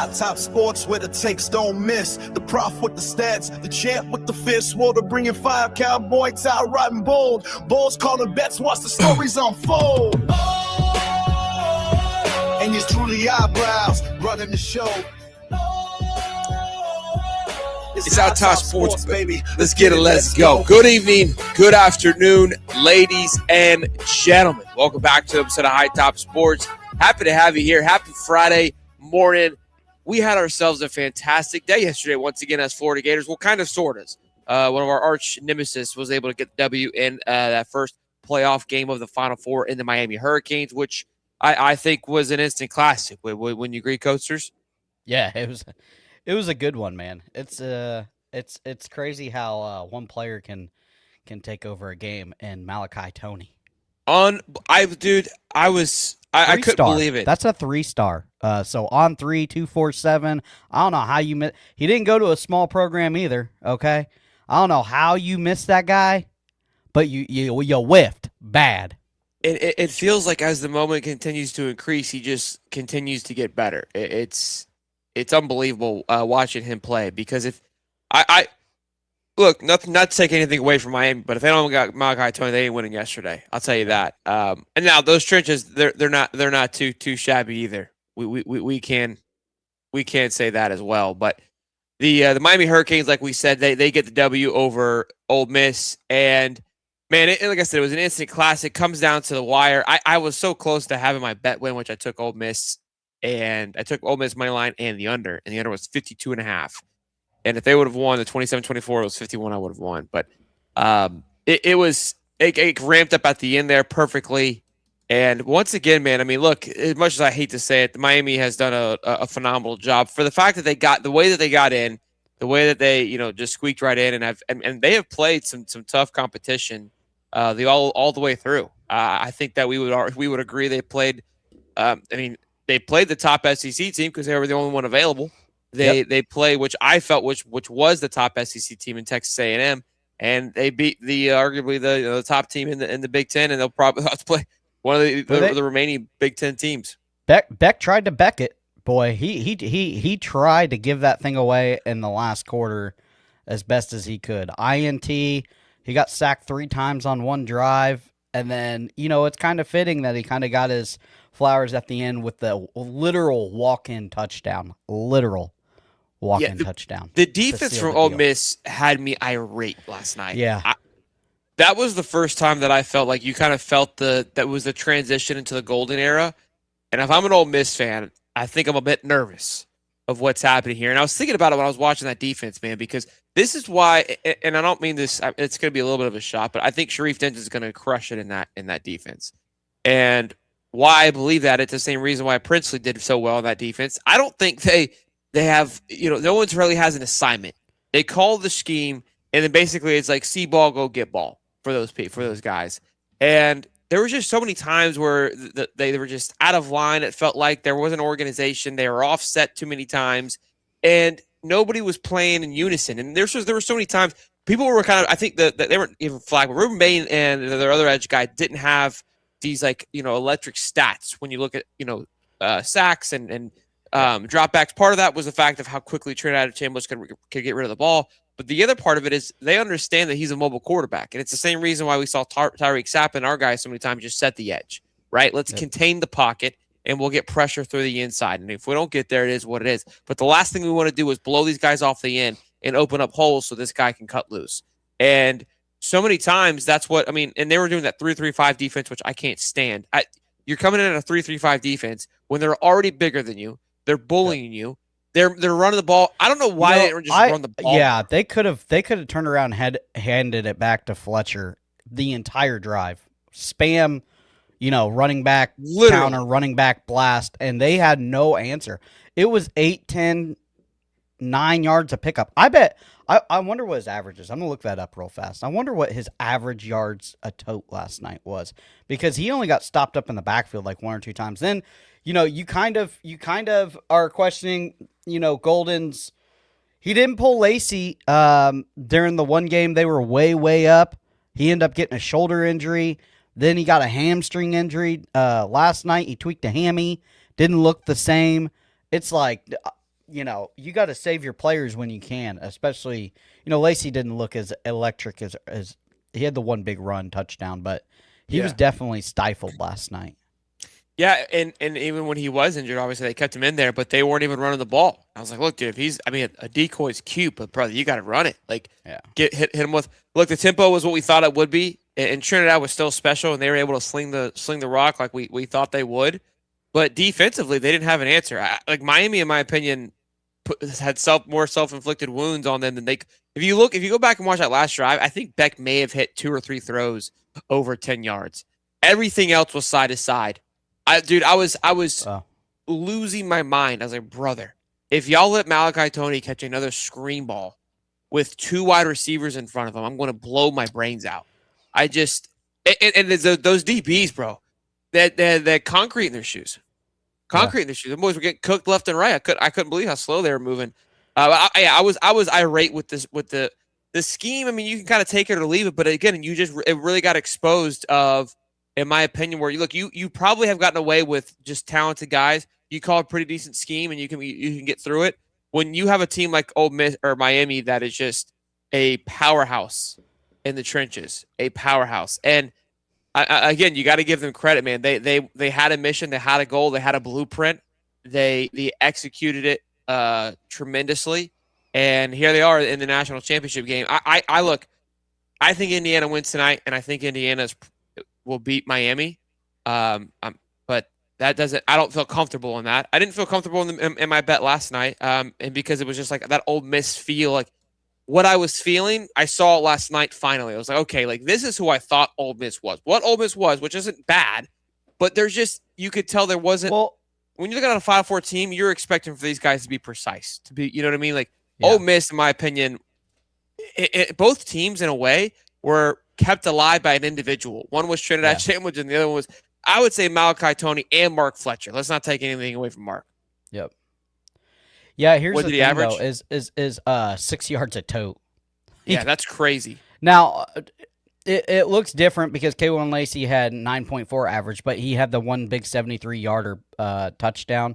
High top sports where the takes don't miss. The prof with the stats, the champ with the fist. Water bringing fire, cowboy tie riding bold. Bulls calling bets, watch the stories unfold. And it's truly eyebrows running the show. It's High Top Sports, baby. Let's get it. Let's go. Good evening. Good afternoon, ladies and gentlemen. Welcome back to the episode of High Top Sports. Happy to have you here. Happy Friday morning. We had ourselves a fantastic day yesterday, once again, as Florida Gators. Well, kind of, sort of. One of our arch nemesis was able to get the W in that first playoff game of the Final Four in the Miami Hurricanes, which I think was an instant classic. Wouldn't you agree, Coasters? Yeah, it was a good one, man. It's crazy how one player can take over a game, and Malachi Tony. I couldn't believe it. That's a 3-star. So on 3, 247. I don't know how you missed. He didn't go to a small program either. Okay, I don't know how you missed that guy, but you whiffed bad. It feels like as the moment continues to increase, he just continues to get better. It's unbelievable watching him play, because if I look, not to take anything away from Miami, but if they don't got Malachi Tony, they ain't winning yesterday. I'll tell you that. And now those trenches, they're not too shabby either. We can say that as well. But the Miami Hurricanes, like we said, they get the W over Ole Miss, and man, like I said, it was an instant classic. Comes down to the wire. I was so close to having my bet win, which I took Ole Miss. And I took Ole Miss money line and the under was 52.5. And if they would have won the 27-24, it was 51. I would have won. But it ramped up at the end there perfectly. And once again, man, I mean, look, as much as I hate to say it, Miami has done a phenomenal job for the fact that they got the way that they got in, the way that they just squeaked right in, and they have played some tough competition all the way through. I think that we would agree they played. They played the top SEC team because they were the only one available. They play, which I felt which was the top SEC team in Texas A&M, and they beat arguably the top team in the Big Ten, and they'll probably have to play one of the remaining Big Ten teams. Beck tried to Beck it, boy. He tried to give that thing away in the last quarter as best as he could. INT, he got sacked 3 times on one drive, and then it's kind of fitting that he kind of got his flowers at the end with the literal walk-in touchdown. Touchdown. The defense from Ole Miss had me irate last night. Yeah. That was the first time that I felt like you kind of felt that was the transition into the golden era. And if I'm an Ole Miss fan, I think I'm a bit nervous of what's happening here. And I was thinking about it when I was watching that defense, man, because this is why, and I don't mean this, it's going to be a little bit of a shot, but I think Sharif Denton is going to crush it in that defense. And why I believe that, it's the same reason why Princely did so well in that defense. I don't think they have, no one's really has an assignment. They call the scheme, and then basically it's like see ball, go get ball for those guys. And there was just so many times where they were just out of line. It felt like there wasn't organization. They were offset too many times, and nobody was playing in unison. And there were so many times people were kind of, I think that they weren't even flagged, but Ruben Bain and their other edge guy didn't have these electric stats when you look at sacks and dropbacks. Part of that was the fact of how quickly Trinidad Chambers could get rid of the ball. But the other part of it is they understand that he's a mobile quarterback. And it's the same reason why we saw Tyreek Sapp and our guys so many times just set the edge, right? Let's contain the pocket and we'll get pressure through the inside. And if we don't get there, it is what it is. But the last thing we want to do is blow these guys off the end and open up holes so this guy can cut loose. And so many times that's what, and they were doing that 3-3-5 defense, which I can't stand. You're coming in at a 3-3-5 defense when they're already bigger than you. They're bullying you. They're running the ball. I don't know why they didn't just run the ball. Yeah, they could have turned around and handed it back to Fletcher the entire drive. Spam, running back counter, running back blast, and they had no answer. It was 8, 10, 9 yards of pickup. I wonder what his average is. I'm going to look that up real fast. I wonder what his average yards a tote last night was, because he only got stopped up in the backfield like 1 or 2 times. Then, you kind of are questioning, Golden's. He didn't pull Lacey during the one game. They were way up. He ended up getting a shoulder injury. Then he got a hamstring injury. Last night he tweaked a hammy. Didn't look the same. It's like, you got to save your players when you can, especially, Lacey didn't look as electric as he had the one big run touchdown, but he was definitely stifled last night. Yeah, and even when he was injured, obviously they kept him in there, but they weren't even running the ball. I was like, look, dude, a decoy's cute, but brother, you got to run it. Like, hit him with. Look, the tempo was what we thought it would be, and Trinidad was still special, and they were able to sling the rock like we thought they would. But defensively, they didn't have an answer. Like Miami, in my opinion, had more self-inflicted wounds on them than they. If you go back and watch that last drive, I think Beck may have hit 2 or 3 throws over 10 yards. Everything else was side to side. I was losing my mind. I was like, brother, if y'all let Malachi Tony catch another screen ball with 2 wide receivers in front of him, I'm going to blow my brains out. I just and those DBs, bro, that concrete in their shoes. In their shoes. The boys were getting cooked left and right. I couldn't believe how slow they were moving. I was irate with the scheme. I mean, you can kind of take it or leave it, but again, it really got exposed of, in my opinion, where you probably have gotten away with just talented guys. You call a pretty decent scheme and you can get through it. When you have a team like Ole Miss or Miami that is just a powerhouse in the trenches, a powerhouse, and again, you got to give them credit, man. They had a mission, they had a goal, they had a blueprint, they executed it tremendously, and here they are in the national championship game. I think Indiana wins tonight, and I think Indiana will beat Miami. But that doesn't. I don't feel comfortable in that. I didn't feel comfortable in my bet last night, and because it was just like that Ole Miss feel, like what I was feeling, I saw it last night finally. I was like, okay, like this is who I thought Ole Miss was. What Ole Miss was, which isn't bad, but there's just, you could tell there wasn't. Well, when you look at a 5-4 team, you're expecting for these guys to be precise, to be, you know what I mean? Like Ole Miss, in my opinion, both teams in a way were kept alive by an individual. One was Trinidad Sandwich, and the other one was, I would say, Malachi Tony and Mark Fletcher. Let's not take anything away from Mark. Yep. Yeah, here's what the did thing, he average? Though, is 6 yards a tote. Yeah, that's crazy. Now, it looks different because K1 Lacey had 9.4 average, but he had the one big 73-yarder touchdown.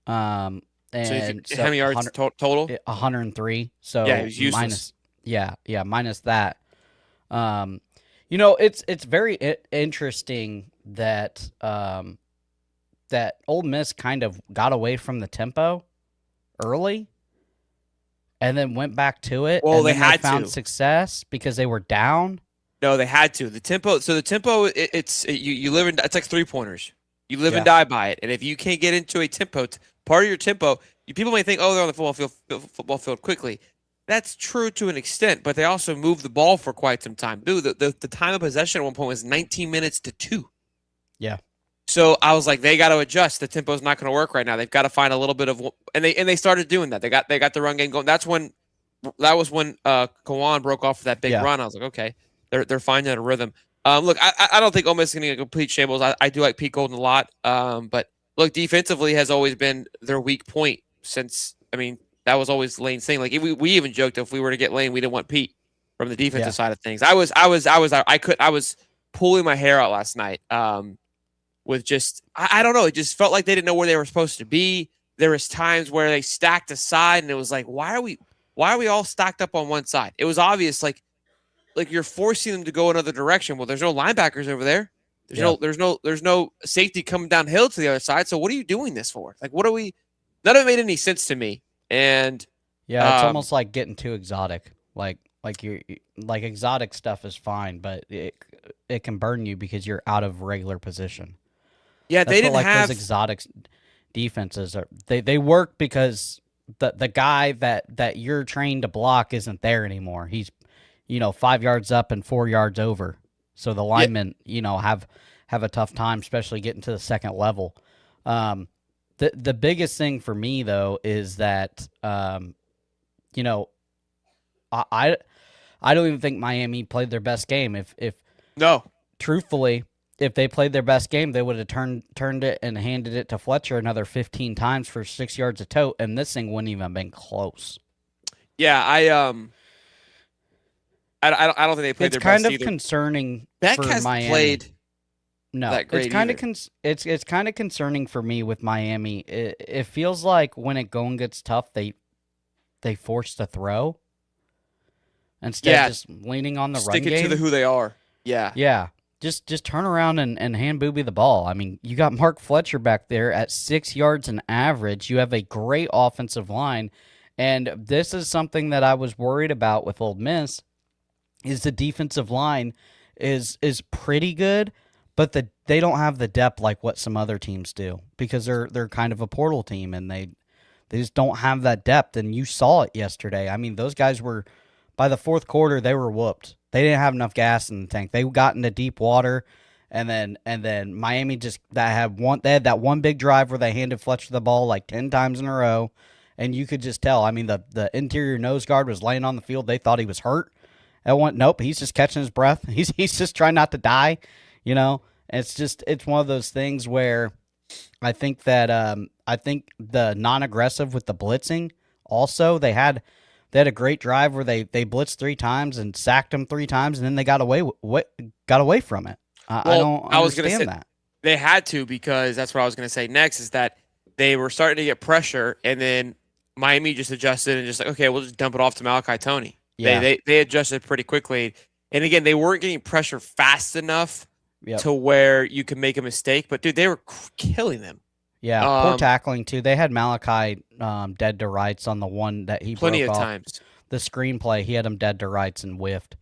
And so how many yards total? 103. So yeah, he was useless. Minus that. It's very interesting that that Ole Miss kind of got away from the tempo early, and then went back to it. Well, and they found success because they were down. No, they had to. The tempo. So the tempo, you live in. It's like 3-pointers. You live and die by it. And if you can't get into a tempo, part of your tempo, people may think, oh, they're on the football field quickly. That's true to an extent, but they also move the ball for quite some time. Dude, the time of possession at one point was 19 minutes to 2. Yeah. So I was like, they got to adjust. The tempo's not going to work right now. They've got to find a little bit of, and they started doing that. They got the run game going. That was when Kawan broke off that big run. I was like, okay, they're finding a rhythm. Look, I don't think Ole Miss is going to get a complete shambles. I do like Pete Golden a lot, but look, defensively has always been their weak point since. I mean, that was always Lane's thing. Like we even joked if we were to get Lane, we didn't want Pete from the defensive side of things. I was pulling my hair out last night. With just, I don't know. It just felt like they didn't know where they were supposed to be. There was times where they stacked aside, and it was like, why are we all stacked up on one side? It was obvious, like you're forcing them to go another direction. Well, there's no linebackers over there. There's no safety coming downhill to the other side. So what are you doing this for? Like, what are we? None of it made any sense to me. And it's almost like getting too exotic. Like exotic stuff is fine, but it can burn you because you're out of regular position. Yeah, they didn't have those exotic defenses. They work because the guy that you're trained to block isn't there anymore. He's 5 yards up and 4 yards over. So the linemen have a tough time, especially getting to the second level. The biggest thing for me though is that I don't even think Miami played their best game. Truthfully, if they played their best game, they would have turned it and handed it to Fletcher another 15 times for 6 yards a tote, and this thing wouldn't even have been close. Yeah, I don't think they played their best either. It's kind of concerning Beck for has Miami. played. No, that great. it's kind of it's kind of concerning for me with Miami. It feels like when it going gets tough, they force to throw instead of just leaning on the run Stick it game. to who they are. Yeah. Yeah. Just turn around and hand Booby the ball. I mean, you got Mark Fletcher back there at 6 yards an average. You have a great offensive line. And this is something that I was worried about with Ole Miss is the defensive line is pretty good, but they don't have the depth like what some other teams do because they're kind of a portal team and they just don't have that depth. And you saw it yesterday. I mean, those guys were by the fourth quarter they were whooped. They didn't have enough gas in the tank. They got into deep water, and then Miami they had that one big drive where they handed Fletcher the ball like 10 times in a row, and you could just tell. I mean, the interior nose guard was laying on the field. They thought he was hurt. Nope, he's just catching his breath. He's just trying not to die. You know, it's one of those things where I think that I think the non-aggressive with the blitzing also they had a great drive where they blitzed 3 times and sacked them 3 times, and then they got away from it. I don't understand that. They had to because that's what I was going to say next is that they were starting to get pressure, and then Miami just adjusted and just like, okay, we'll just dump it off to Malachi Toney. Yeah. They adjusted pretty quickly. And again, they weren't getting pressure fast enough to where you could make a mistake. But, dude, they were killing them. Yeah, poor tackling, too. They had Malachi dead to rights on the one that he plenty broke of off. times. The screenplay, he had him dead to rights and whiffed.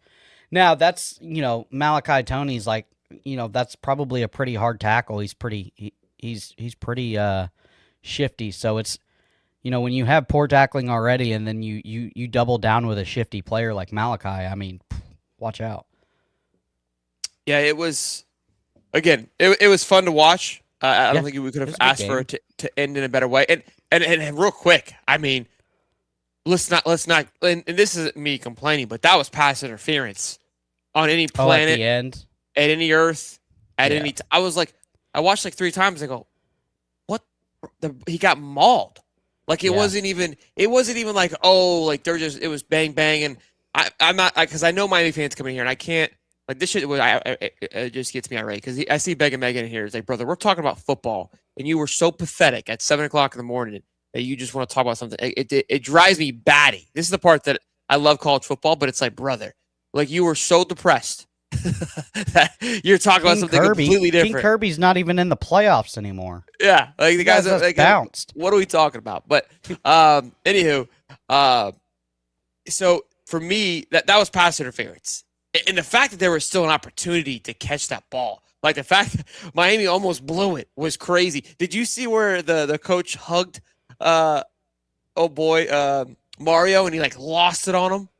Now, that's, Malachi Toney's like, that's probably a pretty hard tackle. He's pretty shifty. So it's, when you have poor tackling already and then you double down with a shifty player like Malachi, I mean, watch out. Yeah, it was, again, it was fun to watch. I don't think we could have asked for it to end in a better way. And real quick, I mean, let's not. And this isn't me complaining, but that was pass interference on any planet, at the end, at any Earth, at any. I was like, I watched like 3 times. I go, what? He got mauled. Like it wasn't even. It wasn't even like like they're just. It was bang bang, and I'm not because I know Miami fans coming here, and I can't. Like, this shit, it just gets me irate because I see Beg and Megan here. It's like, brother, we're talking about football, and you were so pathetic at 7 o'clock in the morning that you just want to talk about something. It drives me batty. This is the part that I love college football, but it's like, brother, like you were so depressed that you're talking about something completely different. King Kirby's not even in the playoffs anymore. Yeah, like the guys are like, bounced. What are we talking about? But anywho, so for me, that was pass interference. And the fact that there was still an opportunity to catch that ball, like the fact that Miami almost blew it was crazy. Did you see where the coach hugged, Mario, and he like lost it on him?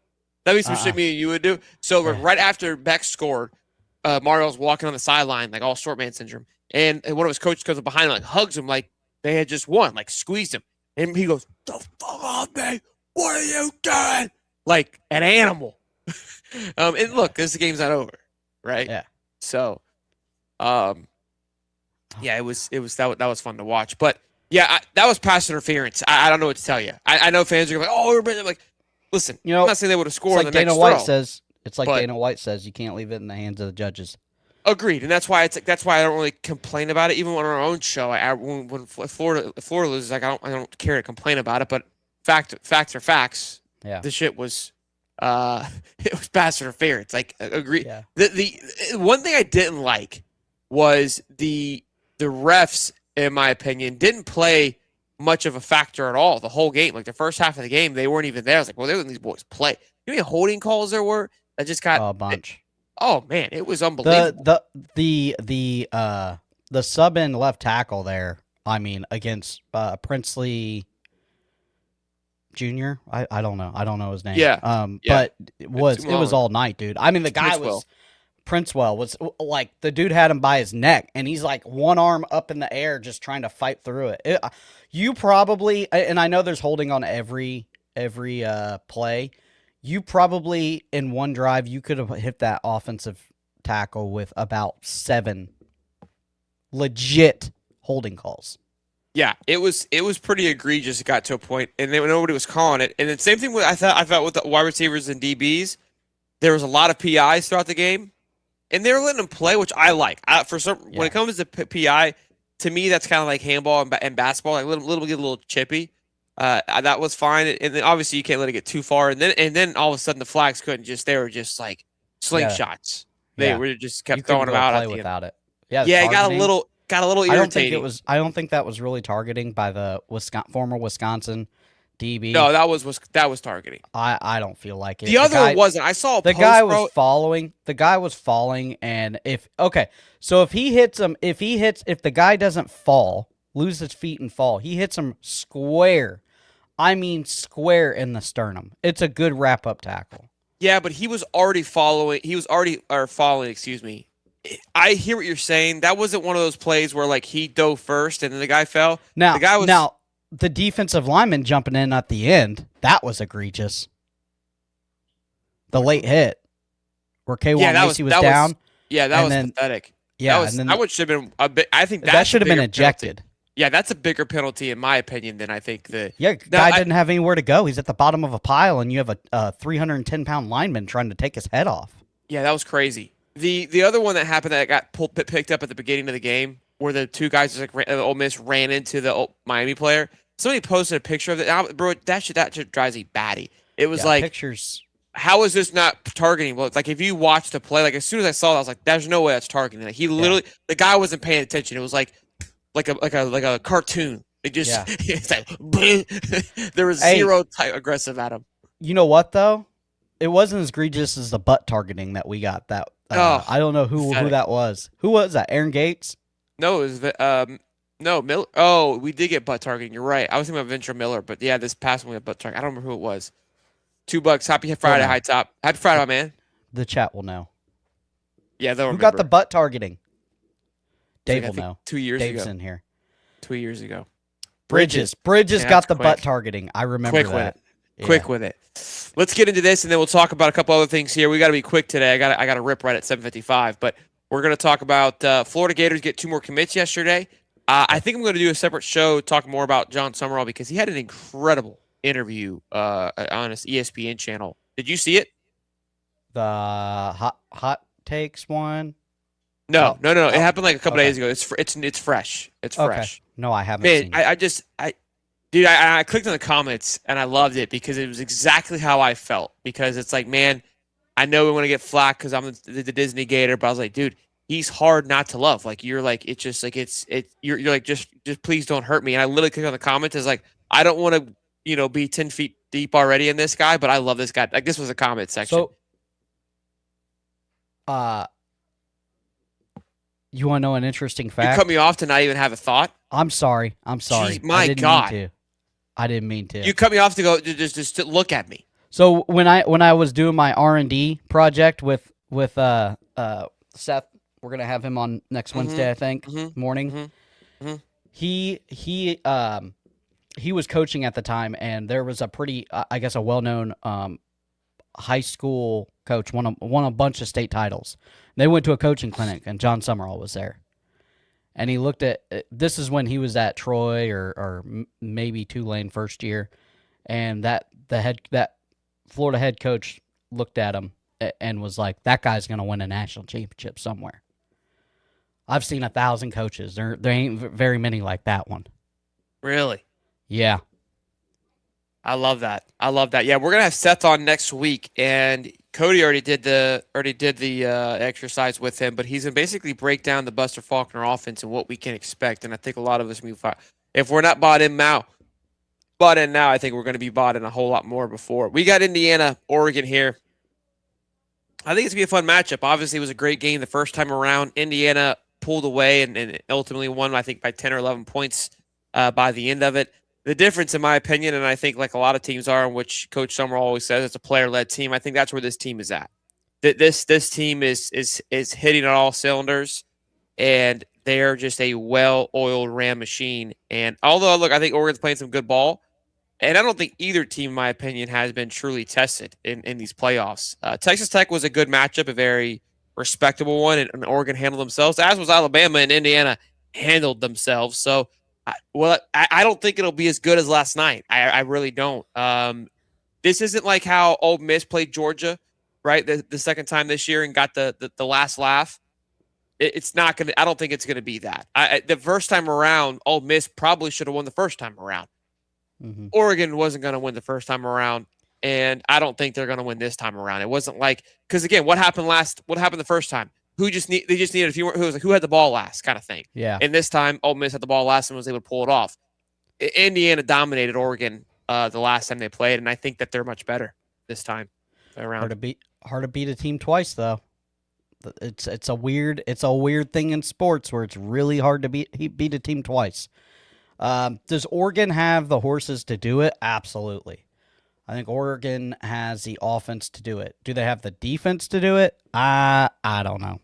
That'd be some shit me and you would do. So right after Beck scored, Mario was walking on the sideline like all short man syndrome, and one of his coaches comes up behind him, like hugs him like they had just won, like squeezed him, and he goes, "The fuck off me! What are you doing?" Like an animal. And look, this game's not over, right? Yeah. So, it was that was fun to watch, but yeah, that was pass interference. I don't know what to tell you. I know fans are like, oh, we're like, listen, I'm not saying they would have scored. It's like Dana White says. It's like Dana White says, you can't leave it in the hands of the judges. Agreed, and that's why I don't really complain about it. Even on our own show, when Florida loses, like I don't care to complain about it. But facts are facts. Yeah, the shit was. It was pass interference. Like, agree. Yeah. The one thing I didn't like was the refs, in my opinion, didn't play much of a factor at all the whole game. Like the first half of the game, they weren't even there. I was like, well, they're letting these boys play. You know how many holding calls there were? That just got a bunch. Man, it was unbelievable. The sub in left tackle there. I mean, against Princely Jr. I don't know. I don't know his name. Yeah. But it was all night, dude. I mean, the guy Princewell was like the dude had him by his neck, and he's like one arm up in the air, just trying to fight through it. You probably, and I know there's holding on every play. You probably in one drive you could have hit that offensive tackle with about 7 legit holding calls. Yeah, it was pretty egregious. It got to a point, and then nobody was calling it. And the same thing with I thought with the wide receivers and DBs, there was a lot of PIs throughout the game. and they're letting him play, which I like. When it comes to PI, to me that's kind of like handball and basketball, like get a little chippy. That was fine, and then obviously you can't let it get too far, and then all of a sudden the flags they were just like slingshots. They were just kept throwing them out at the without end. it. Yeah, it got a little irritating. I don't think that was really targeting by the former Wisconsin DB. No, that was targeting. I don't feel like it. The other one wasn't. I saw the guy was falling. The guy was falling, and if the guy doesn't fall, lose his feet and fall, he hits him square. I mean square in the sternum. It's a good wrap up tackle. Yeah, but he was already falling. Excuse me. I hear what you're saying. That wasn't one of those plays where like he dove first and then the guy fell. Now the defensive lineman jumping in at the end, that was egregious. The late hit where K1 Macy was down. That was pathetic. Yeah, that should have been a bit. I think that should have been ejected. Penalty. Yeah, that's a bigger penalty in my opinion than I think the. Yeah, guy didn't have anywhere to go. He's at the bottom of a pile, and you have a 310-pound lineman trying to take his head off. Yeah, that was crazy. The other one that happened that got picked up at the beginning of the game, where the two guys Ole Miss ran into the Miami player. Somebody posted a picture of it. Bro, that shit drives me batty. It was like pictures. How is this not targeting? Well, it's like if you watch the play, like as soon as I saw it, I was like, "There's no way that's targeting." Like he literally, the guy wasn't paying attention. It was like a cartoon. It just it's like there was zero type aggressive at him. You know what though? It wasn't as egregious as the butt targeting that we got. That I don't know who that was. Who was that? Aaron Gates? No, it was no Miller. Oh, we did get butt targeting. You're right. I was thinking about Venture Miller, but yeah, this past one we got butt targeting. I don't remember who it was. $2. Happy Friday, High Top. Happy Friday, my man. The chat will know. Yeah, they'll remember. Who got the butt targeting? Dave will know. 2 years Dave's ago. in here. 2 years ago. Bridges got the butt targeting. I remember that. Quick with it. Let's get into this, and then we'll talk about a couple other things here. We got to be quick today. I got to rip right at 7:55, but we're going to talk about Florida Gators get 2 more commits yesterday. I think I'm going to do a separate show talking more about John Summerall because he had an incredible interview on his ESPN channel. Did you see it? The hot takes one? No. It happened like a couple days ago. It's fresh. It's fresh. No, I haven't seen it. I clicked on the comments and I loved it because it was exactly how I felt. Because it's like, man, I know we want to get flack because I'm the Disney Gator, but I was like, dude, he's hard not to love. Like you're like, it's just like you're like just please don't hurt me. And I literally clicked on the comments. It's like I don't want to be 10 feet deep already in this guy, but I love this guy. Like this was a comment section. So, you want to know an interesting fact? You cut me off to not even have a thought. I'm sorry. Jeez, my God. I didn't mean to. You cut me off to go just to look at me. So when I was doing my R&D project with Seth, we're gonna have him on next Wednesday, I think, morning. He was coaching at the time, and there was a pretty, I guess, a well-known high school coach, won a bunch of state titles. They went to a coaching clinic, and John Summerall was there. And he looked at, this is when he was at Troy or maybe Tulane first year, and that Florida head coach looked at him and was like, that guy's going to win a national championship somewhere. I've seen 1,000 coaches. There ain't very many like that one. Really? Yeah. I love that. Yeah, we're gonna have Seth on next week, and Cody already did the exercise with him, but he's gonna basically break down the Buster Faulkner offense and what we can expect. And I think a lot of us, if we're not bought in now, I think we're gonna be bought in a whole lot more before. We got Indiana, Oregon here. I think it's gonna be a fun matchup. Obviously, it was a great game the first time around. Indiana pulled away and ultimately won, I think, by 10 or 11 points by the end of it. The difference, in my opinion, and I think like a lot of teams are, in which Coach Summerall always says it's a player-led team, I think that's where this team is at. This team is hitting on all cylinders, and they are just a well-oiled Ram machine. And although, look, I think Oregon's playing some good ball, and I don't think either team, in my opinion, has been truly tested in these playoffs. Texas Tech was a good matchup, a very respectable one, and Oregon handled themselves, as was Alabama, and Indiana handled themselves. So, I don't think it'll be as good as last night. I really don't. This isn't like how Ole Miss played Georgia, right, the second time this year and got the last laugh. It's not going to – I don't think it's going to be that. The first time around, Ole Miss probably should have won the first time around. Mm-hmm. Oregon wasn't going to win the first time around, and I don't think they're going to win this time around. It wasn't like – because, again, what happened the first time? They just needed a few more – who had the ball last kind of thing. Yeah. And this time, Ole Miss had the ball last and was able to pull it off. Indiana dominated Oregon the last time they played, and I think that they're much better this time around. Hard to beat a team twice, though. It's a weird thing in sports where it's really hard to beat a team twice. Does Oregon have the horses to do it? Absolutely. I think Oregon has the offense to do it. Do they have the defense to do it? I don't know.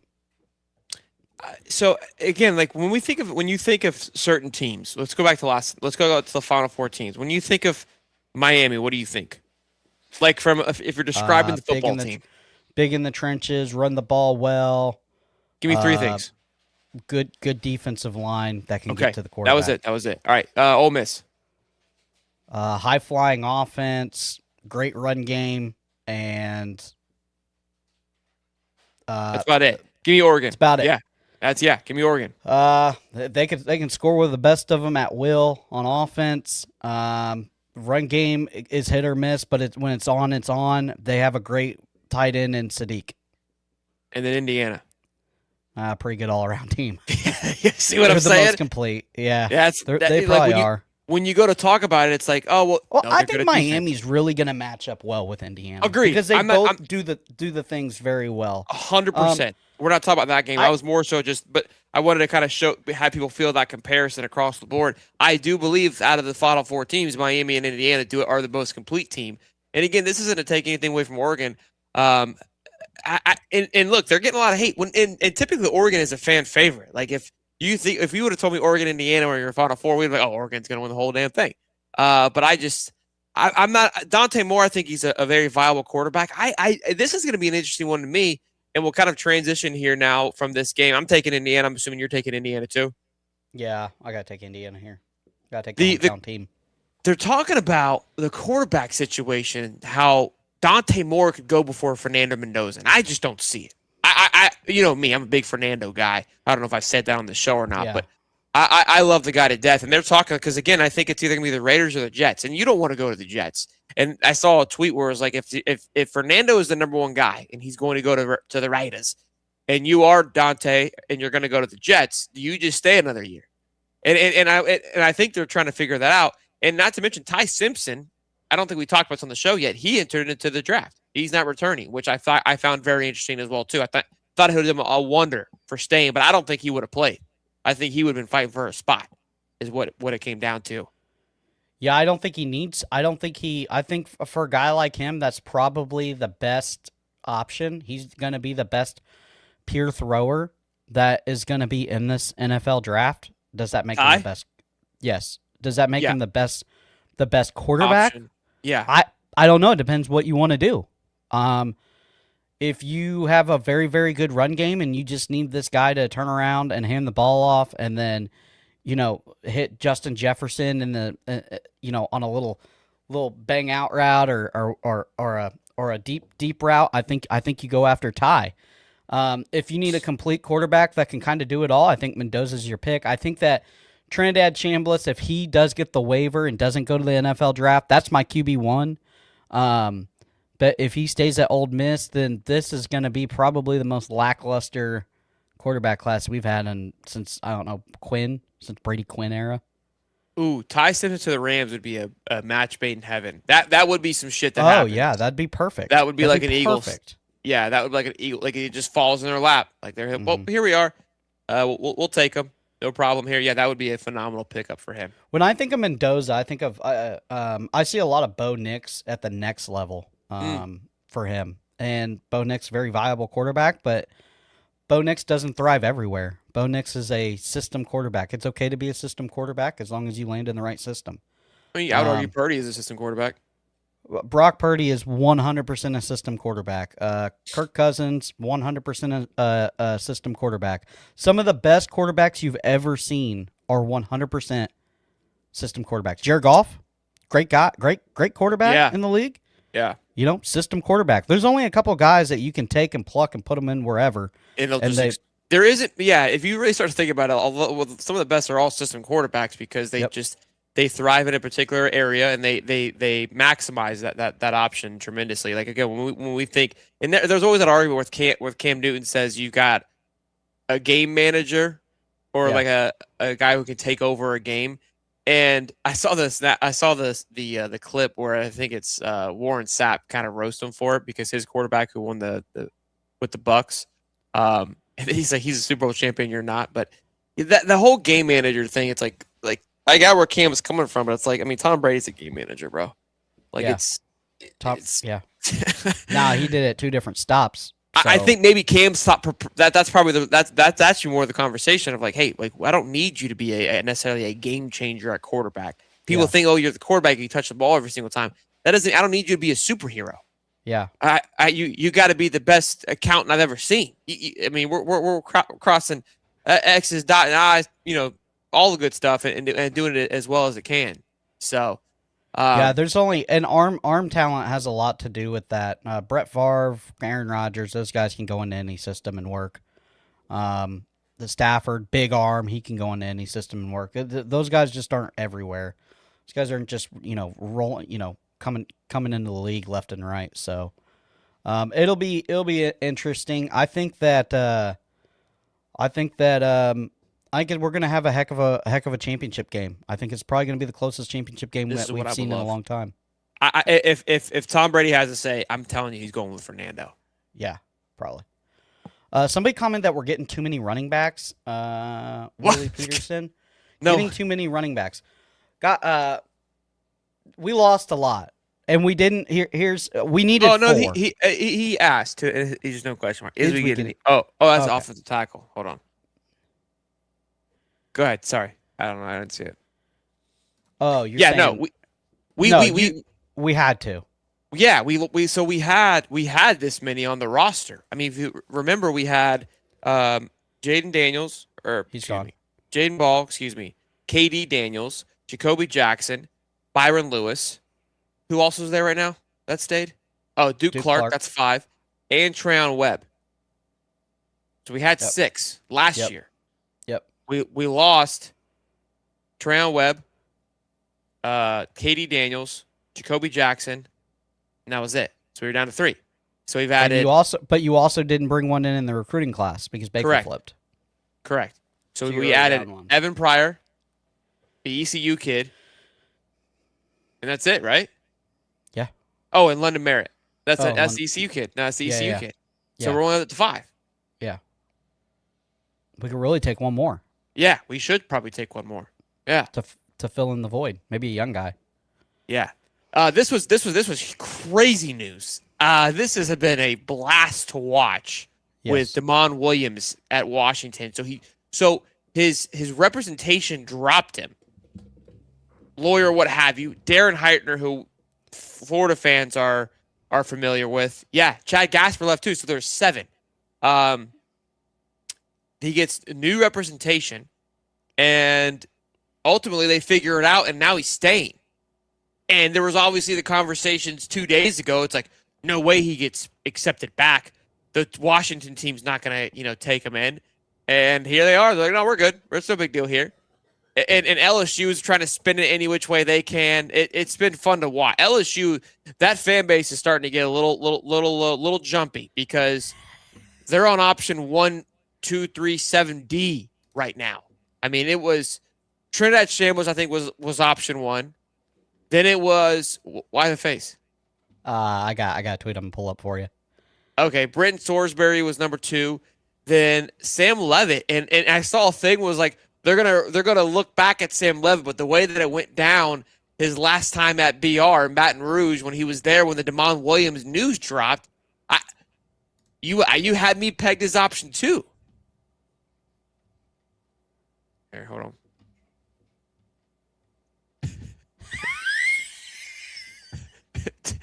So again, like when you think of certain teams, let's go to the Final Four teams. When you think of Miami, what do you think? Like if you're describing the football team. Big in the trenches, run the ball well. Give me three things. Good defensive line that can get to the quarterback. That was it. All right, Ole Miss. High flying offense, great run game, and that's about it. Give me Oregon. That's about it. Yeah. Give me Oregon. They can score with the best of them at will on offense. Run game is hit or miss, but when it's on, it's on. They have a great tight end in Sadiq. And then Indiana. Pretty good all-around team. See what I'm saying? They're the most complete. Yeah. They probably are. When you go to talk about it, it's like, oh, well. Well, I think Miami's really going to match up well with Indiana. Agreed. Because they both do the things very well. 100%. We're not talking about that game. I was more so but I wanted to kind of have people feel that comparison across the board. I do believe out of the Final Four teams, Miami and Indiana are the most complete team. And again, this isn't to take anything away from Oregon. And look, they're getting a lot of hate. And typically Oregon is a fan favorite. Like if you would have told me Oregon, Indiana were your Final Four, we'd be like, oh, Oregon's going to win the whole damn thing. But I'm not Dante Moore. I think he's a very viable quarterback. This is going to be an interesting one to me. And we'll kind of transition here now from this game. I'm taking Indiana. I'm assuming you're taking Indiana too. Yeah, I got to take Indiana here. Got to take the hometown team. They're talking about the quarterback situation, how Dante Moore could go before Fernando Mendoza, and I just don't see it. You know me, I'm a big Fernando guy. I don't know if I've said that on the show or not, but I love the guy to death. And they're talking because, again, I think it's either going to be the Raiders or the Jets, and you don't want to go to the Jets. And I saw a tweet where it was like, if Fernando is the number one guy and he's going to go to the Raiders, and you are Dante and you're going to go to the Jets, do you just stay another year? And I think they're trying to figure that out. And not to mention Ty Simpson, I don't think we talked about this on the show yet. He entered into the draft. He's not returning, which I found very interesting as well too. I thought it would have been a wonder for staying, but I don't think he would have played. I think he would have been fighting for a spot, is what it came down to. Yeah, I don't think he needs. I think for a guy like him, that's probably the best option. He's going to be the best pure thrower that is going to be in this NFL draft. Does that make him the best? Yes. Does that make him the best quarterback? Option. Yeah. I don't know. It depends what you want to do. If you have a very, very good run game and you just need this guy to turn around and hand the ball off and then, hit Justin Jefferson in the, on a little bang out route or a deep route, I think you go after Ty. If you need a complete quarterback that can kind of do it all, I think Mendoza's your pick. I think that Trinidad Chambliss, if he does get the waiver and doesn't go to the NFL draft, that's my QB1. But if he stays at Ole Miss, then this is going to be probably the most lackluster quarterback class we've had since Brady Quinn era. Ooh, Ty Simpson to the Rams would be a match made in heaven. That would be some shit that happens. Oh, yeah, that'd be perfect. That would be like an Eagles. Perfect. Yeah, that would be like an Eagle. Like it just falls in their lap. Like they're well, here we are. We'll take him. No problem here. Yeah, that would be a phenomenal pickup for him. When I think of Mendoza, I think of I see a lot of Bo Nix at the next level for him. And Bo Nix, very viable quarterback, but Bo Nix doesn't thrive everywhere. Bo Nix is a system quarterback. It's okay to be a system quarterback as long as you land in the right system. I mean, I would argue Purdy is a system quarterback. Brock Purdy is 100% a system quarterback. Kirk Cousins, 100% a system quarterback. Some of the best quarterbacks you've ever seen are 100% system quarterbacks. Jared Goff, great guy, great quarterback in the league. Yeah. system quarterback. There's only a couple of guys that you can take and pluck and put them in wherever. And there isn't. Yeah, if you really start to think about it, some of the best are all system quarterbacks because they thrive in a particular area and they maximize that option tremendously. Like again, when we think, and there's always that argument with Cam Newton says you've got a game manager or like a guy who can take over a game. And I saw the clip where I think it's Warren Sapp kind of roast him for it because his quarterback who won with the Bucks, and he's like he's a Super Bowl champion, you're not. But the whole game manager thing, it's like I got where Cam is coming from, but it's like I mean Tom Brady's a game manager, bro. Like it's yeah. Nah, he did it at 2 different stops. So. I think maybe Cam stopped. That's probably that's actually more the conversation of like, hey, like I don't need you to be necessarily a game changer at quarterback. People think, oh, you're the quarterback, you touch the ball every single time. That doesn't. I don't need you to be a superhero. Yeah. You got to be the best accountant I've ever seen. I mean, we're crossing X's, dot, and I's, all the good stuff, and doing it as well as it can. So. There's only an arm talent has a lot to do with that. Brett Favre, Aaron Rodgers, those guys can go into any system and work. The Stafford, big arm, he can go into any system and work. Those guys just aren't everywhere. Those guys aren't just rolling, coming into the league left and right. So it'll be interesting. I think we're going to have a heck of a championship game. I think it's probably going to be the closest championship game that we've seen in a long time. If Tom Brady has to say, I'm telling you, he's going with Fernando. Yeah, probably. Somebody commented that we're getting too many running backs. Willie Peterson, getting too many running backs. We lost a lot, and we didn't. We needed. Oh no, 4. He asked. He's just no question mark. Is we getting? Oh, that's offensive tackle. Hold on. Go ahead. Sorry, I don't know. I didn't see it. Oh, you're saying... no. We had to. Yeah, we had this many on the roster. I mean, if you remember, we had Jaden Daniels he's gone. Jaden Ball, excuse me, KD Daniels, Jacoby Jackson, Byron Lewis, who also is there right now that stayed. Oh, Duke Clark, that's 5, and Treon Webb. So we had 6 last year. We lost Treon Webb, KD Daniels, Jacoby Jackson, and that was it. So we were down to 3. So we've added. You also didn't bring one in the recruiting class because Baker flipped. Correct. So we added Evan Pryor, the ECU kid, and that's it, right? Yeah. Oh, and London Merritt. That's the ECU kid. No, that's the ECU kid. So we're only up to 5. Yeah. We could really take one more. Yeah, we should probably take one more. Yeah, to fill in the void. Maybe a young guy. Yeah, this was crazy news. This has been a blast to watch with Deon Williams at Washington. So his representation dropped him. Lawyer, what have you? Darren Heitner, who Florida fans are familiar with. Yeah, Chad Gasper left too. So there's 7. He gets new representation, and ultimately they figure it out, and now he's staying. And there was obviously the conversations 2 days ago. It's like, no way he gets accepted back. The Washington team's not going to, take him in. And here they are. They're like, no, we're good. It's no big deal here. And LSU is trying to spin it any which way they can. It's been fun to watch. LSU, that fan base is starting to get a little jumpy because they're on option 1, 2, 3, 7D right now. I mean, it was Trinidad Shambles, I think, was option 1. Then it was why the face? I got a tweet I'm gonna pull up for you. Okay, Brenton Sorsbury was number 2. Then Sam Levitt, and I saw a thing was like they're gonna look back at Sam Levitt, but the way that it went down his last time at BR in Baton Rouge when he was there when the Deon Williams news dropped, you had me pegged as option 2. Here, hold on.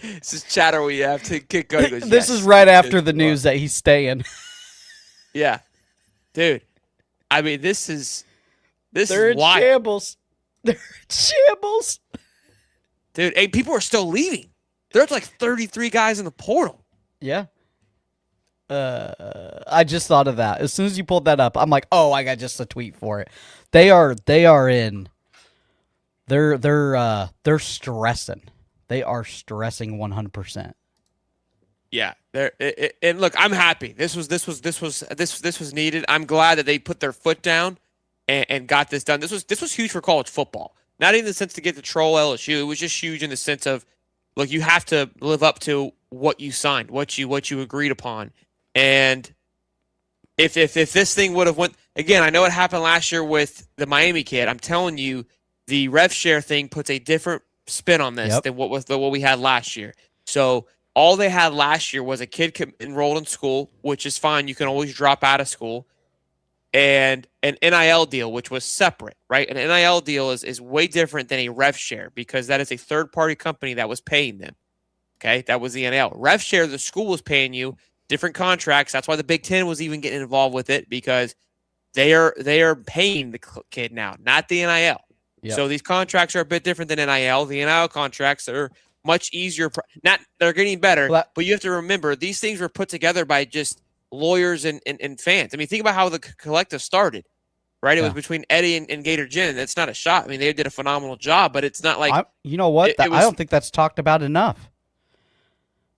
This is chatter we have to get going. This is right after the news that he's staying. Yeah, dude. I mean, this is They're in shambles. They're in shambles. Dude, hey, people are still leaving. There's like 33 guys in the portal. Yeah. I just thought of that. As soon as you pulled that up, I'm like, oh, I got just a tweet for it. They are in. They're stressing. They are stressing 100%. Yeah, and look, I'm happy. This was needed. I'm glad that they put their foot down and got this done. This was huge for college football. Not in the sense to get to troll LSU. It was just huge in the sense of, look, you have to live up to what you signed, what you agreed upon. And if this thing would have went again, I know it happened last year with the Miami kid. I'm telling you, the rev share thing puts a different spin on this than what we had last year. So all they had last year was a kid enrolled in school, which is fine. You can always drop out of school, and an NIL deal, which was separate, right? An NIL deal is way different than a rev share because that is a third-party company that was paying them. Okay, that was the NIL. Rev share, the school was paying you. Different contracts. That's why the Big Ten was even getting involved with it because they are paying the kid now, not the NIL. Yep. So these contracts are a bit different than NIL. The NIL contracts are much easier. They're getting better, but you have to remember these things were put together by just lawyers and fans. I mean, think about how the collective started, right? It was between Eddie and Gator Jen. That's not a shot. I mean, they did a phenomenal job, but it's not like you know what? I don't think that's talked about enough.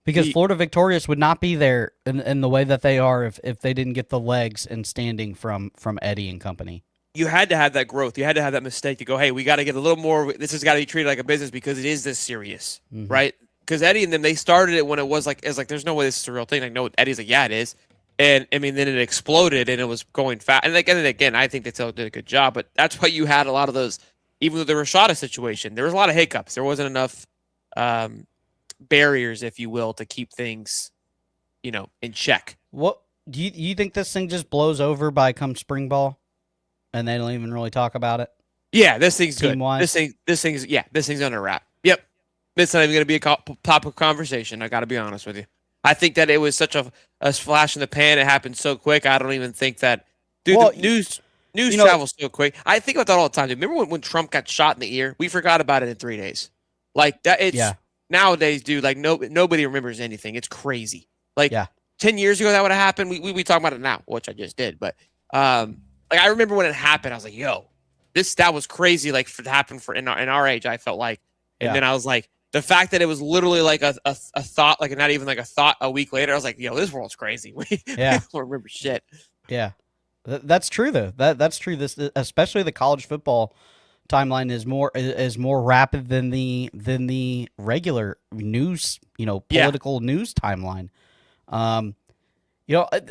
Because Florida Victorious would not be there in the way that they are if they didn't get the legs and standing from Eddie and company. You had to have that growth. You had to have that mistake to go, hey, we got to get a little more. This has got to be treated like a business because it is this serious, right? Because Eddie and them, they started it when it was like, there's no way this is a real thing. Like, no, Eddie's like, yeah, it is. And I mean, then it exploded and it was going fast. And again, I think they still did a good job, but that's why you had a lot of those, even with the Rashada situation, there was a lot of hiccups. There wasn't enough barriers, if you will, to keep things, in check. What do you think this thing just blows over by come spring ball, and they don't even really talk about it? Yeah, this thing's good. Team-wise? This thing's under wrap. Yep, it's not even going to be a topic of conversation. I got to be honest with you. I think that it was such a flash in the pan. It happened so quick. I don't even think that. Dude, the news travels so quick. I think about that all the time. Dude. Remember when Trump got shot in the ear? We forgot about it in 3 days. Like that. It's nowadays, dude. Like nobody remembers anything. It's crazy. Like 10 years ago, that would have happened. We talk about it now, which I just did. But like I remember when it happened, I was like, yo, that was crazy. Like it happened in our age. I felt like, and then I was like, the fact that it was literally like a thought, like not even like a thought a week later, I was like, yo, this world's crazy. We don't remember shit. Yeah, that's true though. That's true. This, especially the college football timeline, is more rapid than the regular news, political news timeline.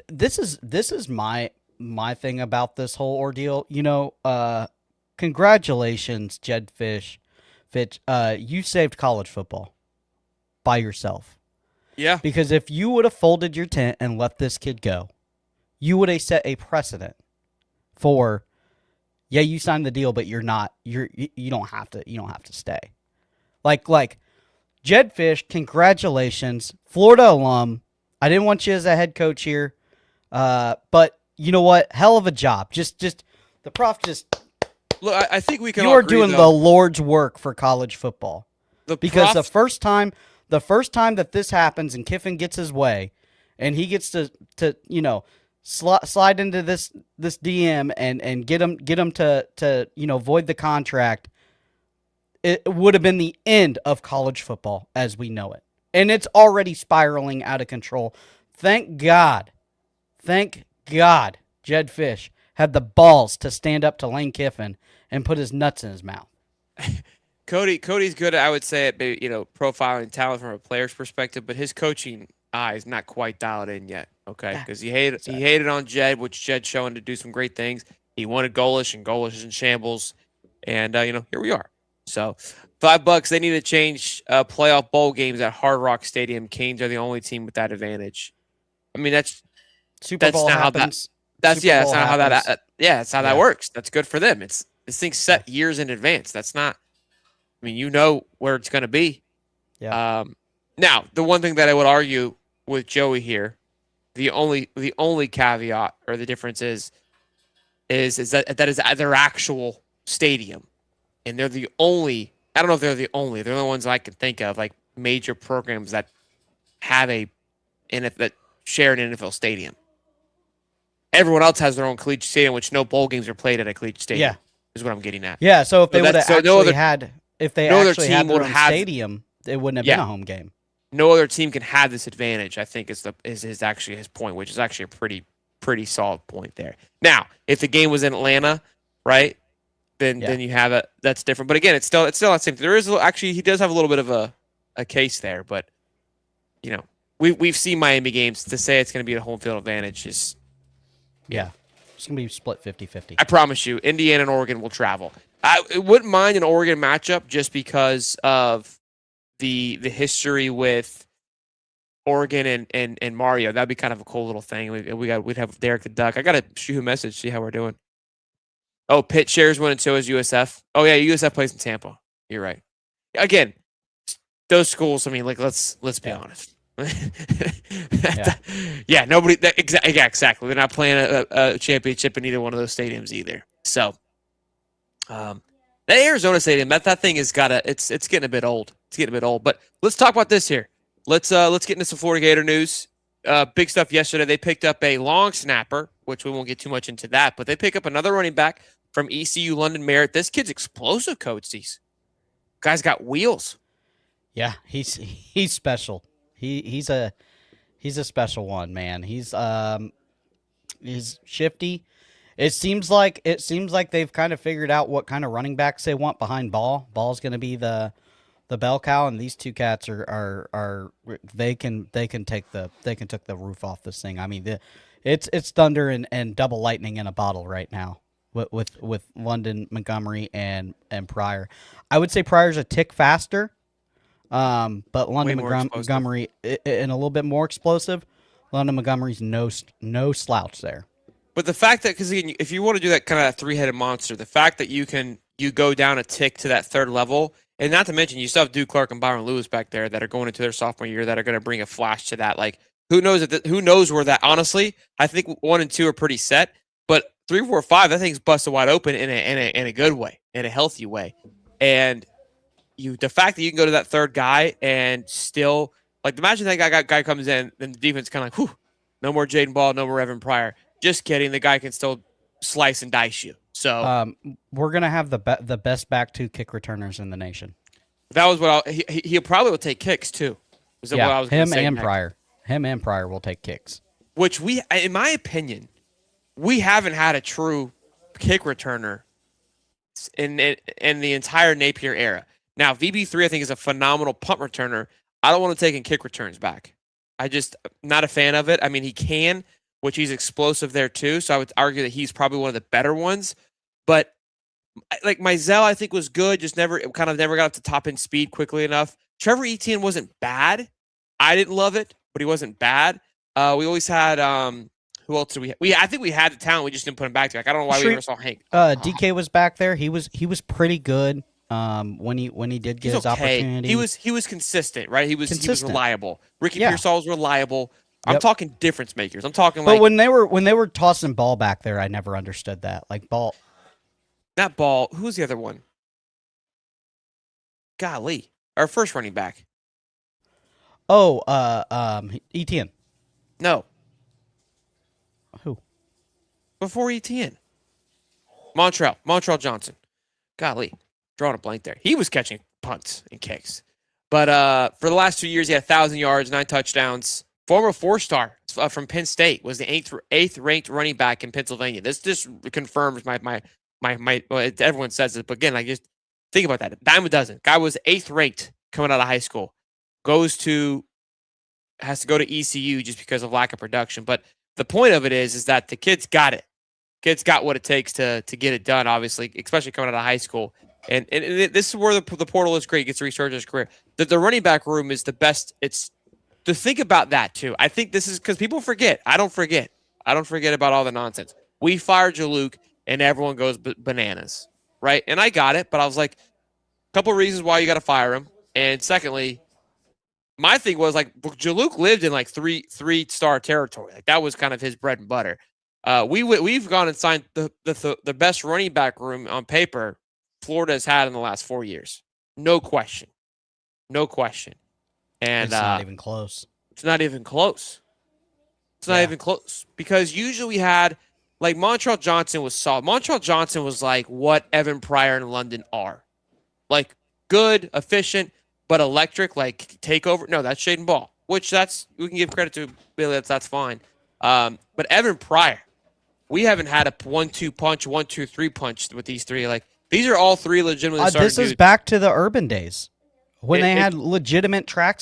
This is my thing about this whole ordeal. Congratulations, Jed Fitch. You saved college football by yourself. Yeah. Because if you would have folded your tent and let this kid go, you would have set a precedent for, you signed the deal, but you don't have to stay. Like Jed Fish, congratulations, Florida alum. I didn't want you as a head coach here, but you know what? Hell of a job. Just the prof just. Look, I think we can. You all are agree, doing though, the Lord's work for college football. Because the first time that this happens and Kiffin gets his way, and he gets to slide into this DM and get him to void the contract, it would have been the end of college football as we know it, and it's already spiraling out of control. Thank God, Jed Fish had the balls to stand up to Lane Kiffin and put his nuts in his mouth. Cody's good, I would say, at profiling talent from a player's perspective, but his coaching eye is not quite dialed in yet. Okay, because he hated on Jed, which Jed's showing to do some great things. He wanted Golish, and Golish is in shambles, and here we are. So $5. They need to change playoff bowl games at Hard Rock Stadium. Canes are the only team with that advantage. I mean, that's Super Bowl happens. That's not how that. That's how that works. That's good for them. This thing's set years in advance. That's not. I mean, where it's going to be. Yeah. Now, the one thing that I would argue with Joey here, the only caveat or the difference is that is their actual stadium, and they're the only. I don't know if they're the only. They're the ones I can think of. Like major programs that have that share an NFL stadium. Everyone else has their own collegiate stadium, which no bowl games are played at a collegiate stadium. Yeah. Is what I'm getting at. Yeah, so if they would have actually had other their team own stadium, it wouldn't have been a home game. No other team can have this advantage, I think is actually his point, which is actually a pretty solid point there. Now, if the game was in Atlanta, right, then you have it. That's different. But again, it's still not the same. There is actually he does have a little bit of a case there, but you know, we've seen Miami games. To say it's going to be a home field advantage is it's going to be split 50-50. I promise you, Indiana and Oregon will travel. I wouldn't mind an Oregon matchup just because of the history with Oregon and Mario. That'd be kind of a cool little thing. We'd have Derek the Duck. I gotta shoot him a message, see how we're doing. Oh, Pitt shares one and so is USF. Oh yeah, USF plays in Tampa. You're right. Again, those schools. I mean, like let's be honest. Nobody. Exactly. They're not playing a championship in either one of those stadiums either. So, that Arizona stadium, that thing has got it's getting a bit old. It's getting a bit old. But let's talk about this here. Let's get into some Florida Gator news. Big stuff yesterday. They picked up a long snapper, which we won't get too much into that. But they pick up another running back from ECU, London Merritt. This kid's explosive, Coach. These guy's got wheels. Yeah, he's special. He's a special one, man. He's shifty. It seems like they've kind of figured out what kind of running backs they want behind Ball. Ball's going to be the bell cow, and these two cats are they can take the roof off this thing. I mean, it's thunder and double lightning in a bottle right now with London, Montgomery, and Pryor. I would say Pryor's a tick faster. But London Montgomery and a little bit more explosive. London Montgomery's no slouch there. But the fact that, because if you want to do that kind of three-headed monster, the fact that you go down a tick to that third level, and not to mention you still have Duke Clark and Byron Lewis back there that are going into their sophomore year that are going to bring a flash to that. Like who knows where that? Honestly, I think 1 and 2 are pretty set, but 3, 4, 5, that thing's busted wide open in a good way, in a healthy way, and. The fact that you can go to that third guy and still imagine that guy comes in, then the defense kind of like, whew, no more Jaden Ball, no more Evan Pryor. Just kidding. The guy can still slice and dice you. So we're gonna have the best back two kick returners in the nation. That was what he probably will take kicks too. Is that what I was him say and next? Pryor. Him and Pryor will take kicks. Which in my opinion, we haven't had a true kick returner in the entire Napier era. Now, VB3, I think, is a phenomenal punt returner. I don't want to take in kick returns back. I'm not a fan of it. I mean, he can, which he's explosive there too. So I would argue that he's probably one of the better ones. But like Mizell, I think was good. Just never got up to top end speed quickly enough. Trevor Etienne wasn't bad. I didn't love it, but he wasn't bad. We always had who else did we have? I think we had the talent. We just didn't put him back there. Like, I don't know why we never saw Hank. DK was back there. He was pretty good. When he did get his opportunity, he was consistent, right? He was reliable. Ricky Pearsall was reliable. Yep. I'm talking difference makers. I'm talking but when they were tossing Ball back there, I never understood that. Like Ball, not Ball. Who was the other one? Golly, our first running back. Oh, Etienne. No. Who? Before Etienne. Montrell Johnson. Golly. Drawing a blank there. He was catching punts and kicks. But for the last 2 years, he had 1,000 yards, 9 touchdowns. Former 4-star from Penn State, was the eighth ranked running back in Pennsylvania. This just confirms my well, everyone says it, but again, like just think about that. Dime a dozen. Guy was 8th ranked coming out of high school. Has to go to ECU just because of lack of production. But the point of it is that the kid's got it. Kid's got what it takes to get it done, obviously, especially coming out of high school. And this is where the portal is great. He gets to restart his career. The running back room is the best. It's to think about that too. I think this is because people forget. I don't forget about all the nonsense. We fired Jaluk and everyone goes bananas, right? And I got it, but I was like, a couple of reasons why you got to fire him. And secondly, my thing was like Jaluk lived in like three-star territory. Like that was kind of his bread and butter. We've gone and signed the best running back room on paper Florida has had in the last 4 years. No question. And it's not even close. It's not even close. It's not even close because usually we had like Montreal Johnson was solid. Montreal Johnson was like what Evan Pryor and London are, like good, efficient, but electric, like takeover. No, that's Shaden Ball, which we can give credit to Billy. That's fine. But Evan Pryor, we haven't had a 1-2 punch, 1-2-3 punch with these three. Like these are all three legitimately. This is back to the urban days when they had legitimate track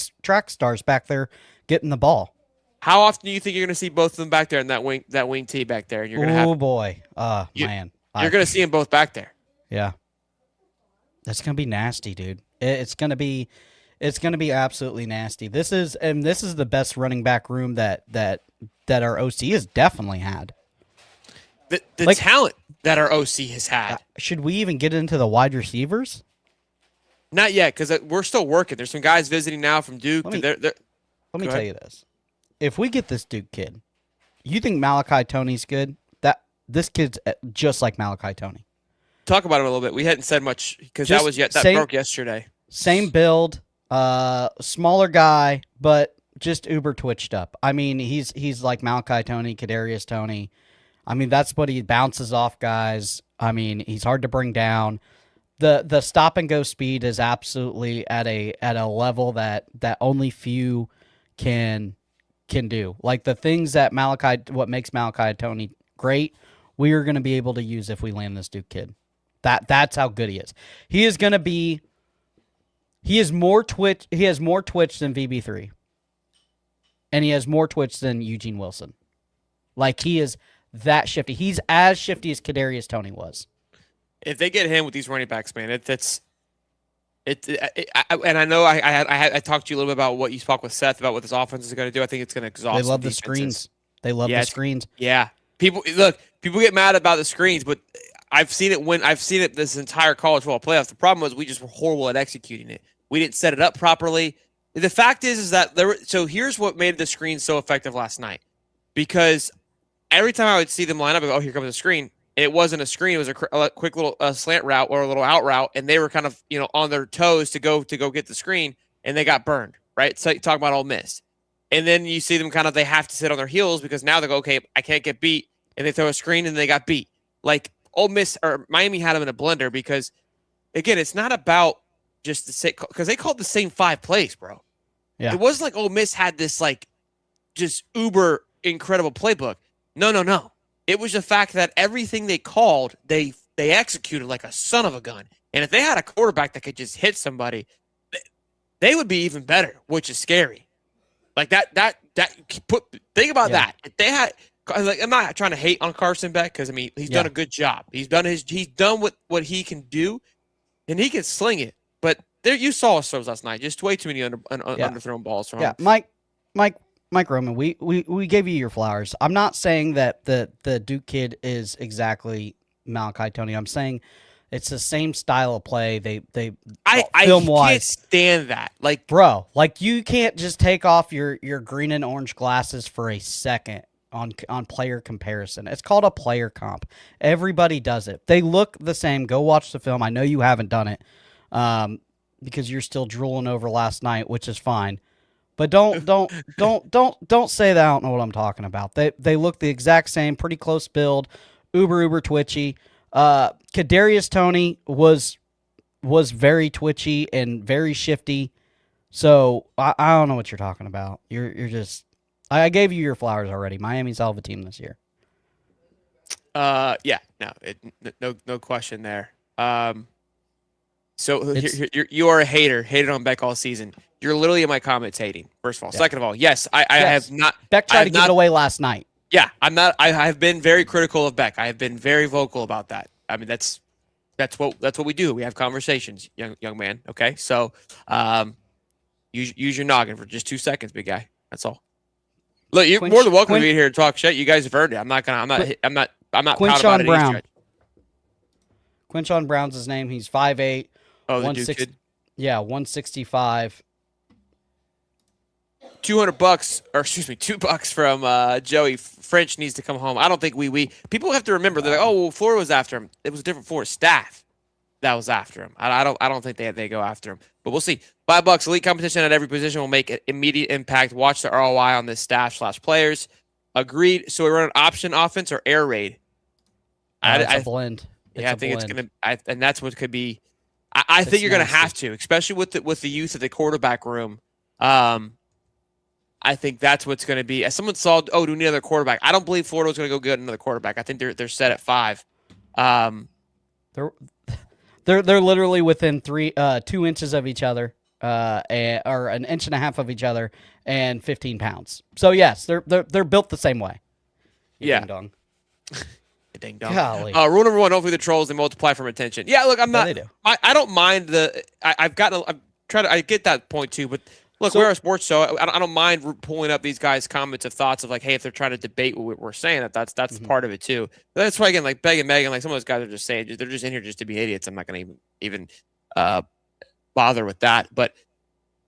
stars back there getting the ball. How often do you think you're going to see both of them back there in that wing tee back there? And you're going to oh boy, man, you're going to see them both back there. Yeah, that's going to be nasty, dude. It's going to be absolutely nasty. This is the best running back room that our OC has definitely had. The talent that our OC has had. Should we even get into the wide receivers? Not yet, because we're still working. There's some guys visiting now from Duke. Let me tell you this. If we get this Duke kid, you think Malachi Toney's good? This kid's just like Malachi Toney. Talk about him a little bit. We hadn't said much because that broke yesterday. Same build, smaller guy, but just uber twitched up. I mean, he's like Malachi Toney, Kadarius Toney. I mean, that's what he bounces off guys. I mean, he's hard to bring down. The stop and go speed is absolutely at a level that only few can do. Like the things that what makes Malachi Toney great, we are going to be able to use if we land this Duke kid. That's how good he is. He is going to be. He has more twitch than VB3, and he has more twitch than Eugene Wilson. Like he is that shifty. He's as shifty as Kadarius Toney was. If they get him with these running backs, man, and I know I talked to you a little bit about what you spoke with Seth about what this offense is going to do. I think it's going to exhaust. They love the screens. The screens. Yeah, people get mad about the screens, but I've seen it this entire college football playoffs. The problem was we just were horrible at executing it. We didn't set it up properly. The fact is that so here's what made the screen so effective last night, because every time I would see them line up, here comes a screen. It wasn't a screen. It was a quick little slant route or a little out route, and they were kind of on their toes to go get the screen, and they got burned. Right? So talk about Ole Miss, and then you see them they have to sit on their heels because now they go, okay, I can't get beat, and they throw a screen and they got beat. Like Ole Miss or Miami had them in a blender because, again, it's not about just because they called the same 5 plays, bro. Yeah, it wasn't like Ole Miss had this just uber incredible playbook. No. It was the fact that everything they called, they executed like a son of a gun. And if they had a quarterback that could just hit somebody, they would be even better, which is scary. Like that. Think about that. If they had, I'm not trying to hate on Carson Beck because he's done a good job. He's done what he can do, and he can sling it. But there, you saw us throws last night. Just way too many underthrown balls from him. Yeah, Mike Roman, we gave you your flowers. I'm not saying that the Duke kid is exactly Malachi Toney. I'm saying it's the same style of play. I can't stand that. Like, bro, you can't just take off your green and orange glasses for a second on player comparison. It's called a player comp. Everybody does it. They look the same. Go watch the film. I know you haven't done it because you're still drooling over last night, which is fine. But don't say that I don't know what I'm talking about. They look the exact same, pretty close build, uber twitchy. Kadarius Toney was very twitchy and very shifty. So I don't know what you're talking about. You're just I gave you your flowers already. Miami's hell of a team this year. No question there. So you are a hater. Hated on Beck all season. You're literally in my comments hating. First of all, second of all, yes, I have not. Beck tried to give it away last night. Yeah, I'm not. I have been very critical of Beck. I have been very vocal about that. I mean, that's what we do. We have conversations, young man. Okay, so use your noggin for just 2 seconds, big guy. That's all. Look, you're more than welcome to be here and talk shit. You guys have earned it. I'm not proud about it. Brown. Quinshon Brown's his name. He's 5'8". Oh, the Duke kid. Yeah, 165. $2 from Joey. French needs to come home. I don't think we people have to remember. They're like, oh, well, Florida was after him. It was a different Florida staff. that was after him. I don't think they go after him, but we'll see. $5 elite competition at every position will make an immediate impact. Watch the ROI on this staff/players. Agreed. So we run an option offense or air raid. It's a blend. I think it's gonna. And that's what could be. I think you're gonna have to, especially with the youth of the quarterback room. I think that's what's going to be. As someone saw, do we need another quarterback? I don't believe Florida's going to go get another quarterback. I think they're set at 5. They're literally within 2 inches of each other, or an inch and a half of each other, and 15 pounds. So yes, they're built the same way. Yeah. Ding dong. Ding dong. Golly. Rule number 1: hopefully the trolls they multiply from attention. Yeah, look, I'm not. They do. I don't mind the. I get that point too, but. Look, we're a sports show. I don't mind pulling up these guys' comments of thoughts of like, hey, if they're trying to debate what we're saying, that's part of it too. But that's why again, like Beg and Megan, like some of those guys are just saying they're just in here just to be idiots. I'm not going to even bother with that. But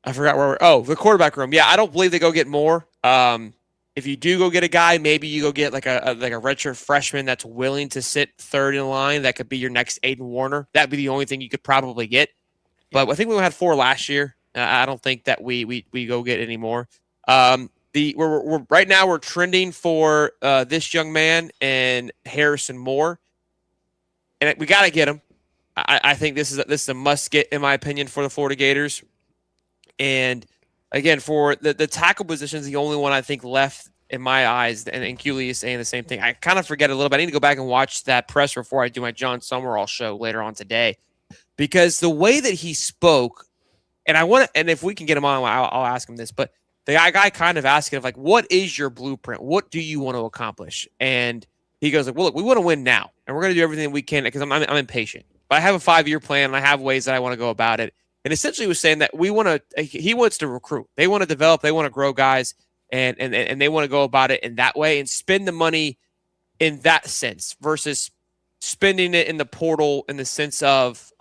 I forgot where the quarterback room. Yeah, I don't believe they go get more. If you do go get a guy, maybe you go get like a redshirt freshman that's willing to sit third in line. That could be your next Aiden Warner. That'd be the only thing you could probably get. But I think we had 4 last year. I don't think that we go get any more. We're right now we're trending for this young man and Harrison Moore, and we got to get him. I think this is a must get in my opinion for the Florida Gators. And again, for the tackle position is the only one I think left in my eyes. And Cooley is saying the same thing. I kind of forget a little bit. I need to go back and watch that presser before I do my John Summerall show later on today, because the way that he spoke. And and if we can get him on, I'll ask him this. But the guy kind of asking of like, what is your blueprint? What do you want to accomplish? And he goes like, well, look, we want to win now, and we're going to do everything we can because I'm impatient. But I have a 5-year plan, and I have ways that I want to go about it. And essentially, he was saying that he wants to recruit. They want to develop. They want to grow guys, and they want to go about it in that way and spend the money in that sense versus spending it in the portal in the sense of.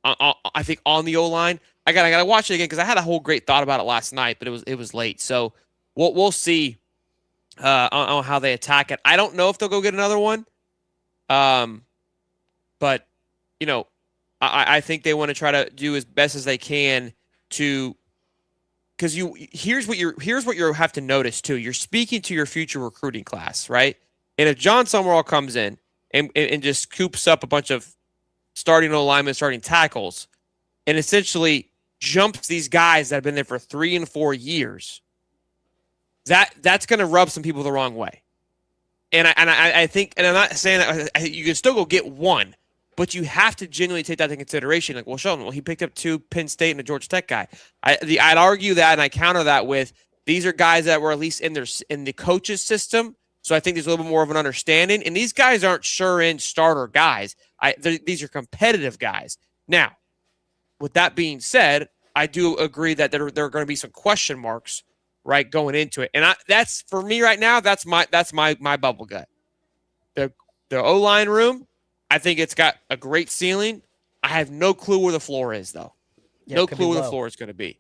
I think on the O-line, I gotta watch it again because I had a whole great thought about it last night, but it was late. So we'll see on how they attack it. I don't know if they'll go get another one, but I think they want to try to do as best as they can to. Because here's what you have to notice too. You're speaking to your future recruiting class, right? And if John Summerall comes in and just scoops up a bunch of starting O-linemen, starting tackles, and essentially jumps these guys that have been there for 3 and 4 years, that's going to rub some people the wrong way. And I think, and I'm not saying that you can still go get one, but you have to genuinely take that into consideration. Like, well, Sheldon, he picked up 2 Penn State and a Georgia Tech guy. I'd argue that, and I counter that with these are guys that were at least in the coach's system. So I think there's a little bit more of an understanding. And these guys aren't sure-in starter guys. These are competitive guys. Now, with that being said, I do agree that there are going to be some question marks, right, going into it. And that's for me right now. That's my bubble gut. The O-line room, I think it's got a great ceiling. I have no clue where the floor is, though. Yeah, no clue where the floor is going to be.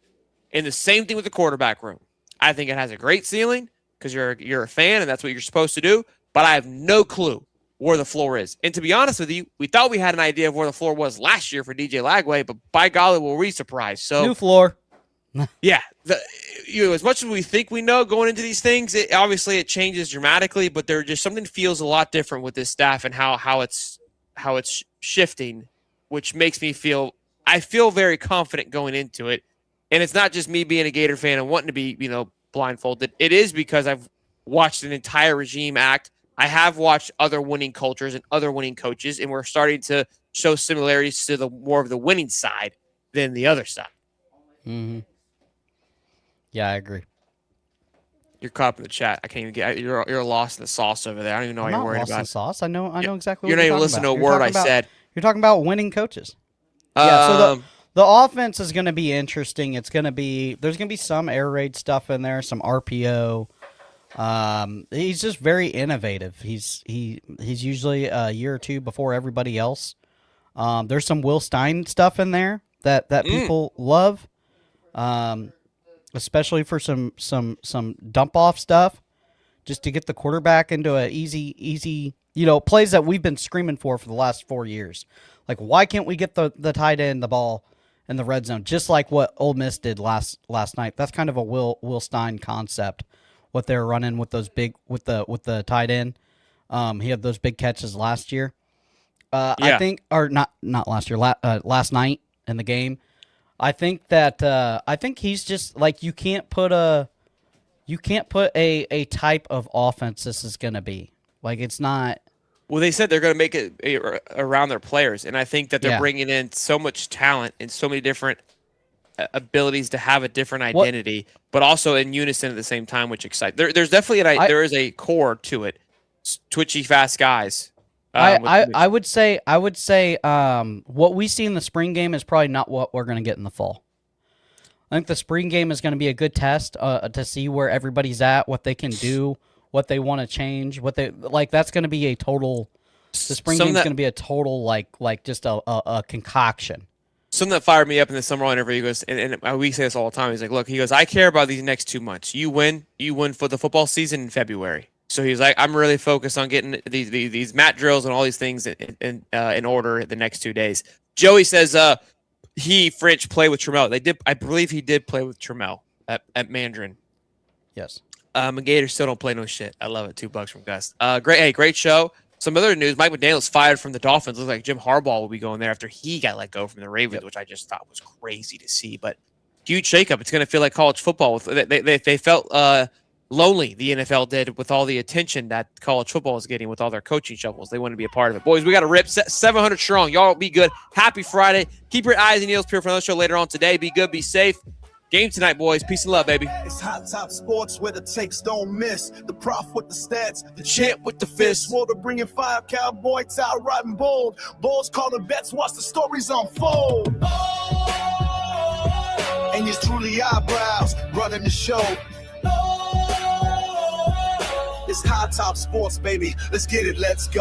And the same thing with the quarterback room. I think it has a great ceiling because you're a fan and that's what you're supposed to do. But I have no clue where the floor is. And to be honest with you, we thought we had an idea of where the floor was last year for DJ Lagway, but by golly, were we surprised. So new floor. Yeah. As much as we think we know going into these things, obviously it changes dramatically, but there just something feels a lot different with this staff and how it's shifting, which makes me feel very confident going into it. And it's not just me being a Gator fan and wanting to be, blindfolded. It is because I've watched an entire regime act. I have watched other winning cultures and other winning coaches, and we're starting to show similarities to the more of the winning side than the other side. Mm-hmm. Yeah, I agree. You're caught up in the chat. I can't even get. You're lost in the sauce over there. I don't even know what you're worried about. I'm not lost in the sauce. I know exactly. You're what not you're even listening to a about. word I said. You're talking about winning coaches. Yeah. So the offense is going to be interesting. There's going to be some air raid stuff in there, some RPO. He's just very innovative. He's usually a year or two before everybody else. There's some Will Stein stuff in there that people love. Especially for some dump off stuff, just to get the quarterback into a easy, plays that we've been screaming for the last 4 years. Like, why can't we get the tight end the ball in the red zone, just like what Ole Miss did last night? That's kind of a Will Stein concept, what they're running with those big with the tight end. He had those big catches last year. I think, or not last year, last night in the game. I think he's just like, you can't put a type of offense this is going to be. Like, it's not. Well, they said they're going to make it around their players, and I think that they're bringing in so much talent and so many different abilities to have a different identity, but also in unison at the same time, which excites. There's definitely there is a core to it. Twitchy, fast guys. I would say what we see in the spring game is probably not what we're going to get in the fall. I think the spring game is going to be a good test to see where everybody's at, what they can do, what they want to change, what they like. That's going to be a total. The spring game is going to be a total like just a concoction. Something that fired me up in the summer interview, he goes, and we say this all the time. He's like, look, he goes, I care about these next 2 months. You win for the football season in February. So he's like, I'm really focused on getting these mat drills and all these things in order the next 2 days. Joey says French played with Trammell. I believe he did play with Trammell at Mandarin. Yes. Gators still don't play no shit. I love it. $2 from Gus. Great show. Some other news: Mike McDaniel's fired from the Dolphins. Looks like Jim Harbaugh will be going there after he got let go from the Ravens, which I just thought was crazy to see. But huge shakeup. It's going to feel like college football. They felt lonely, the NFL did, with all the attention that college football is getting with all their coaching shuffles. They want to be a part of it. Boys, we got to rip 700 strong. Y'all be good. Happy Friday. Keep your eyes and ears peeled for another show later on today. Be good. Be safe. Game tonight, boys. Peace and love, baby. It's Hot Top Sports where the takes don't miss. The prof with the stats, the champ with the fist. Water bringing fire, cowboy out riding bold. Bulls calling bets, watch the stories unfold. And it's truly eyebrows running the show. It's Hot Top Sports, baby. Let's get it, let's go.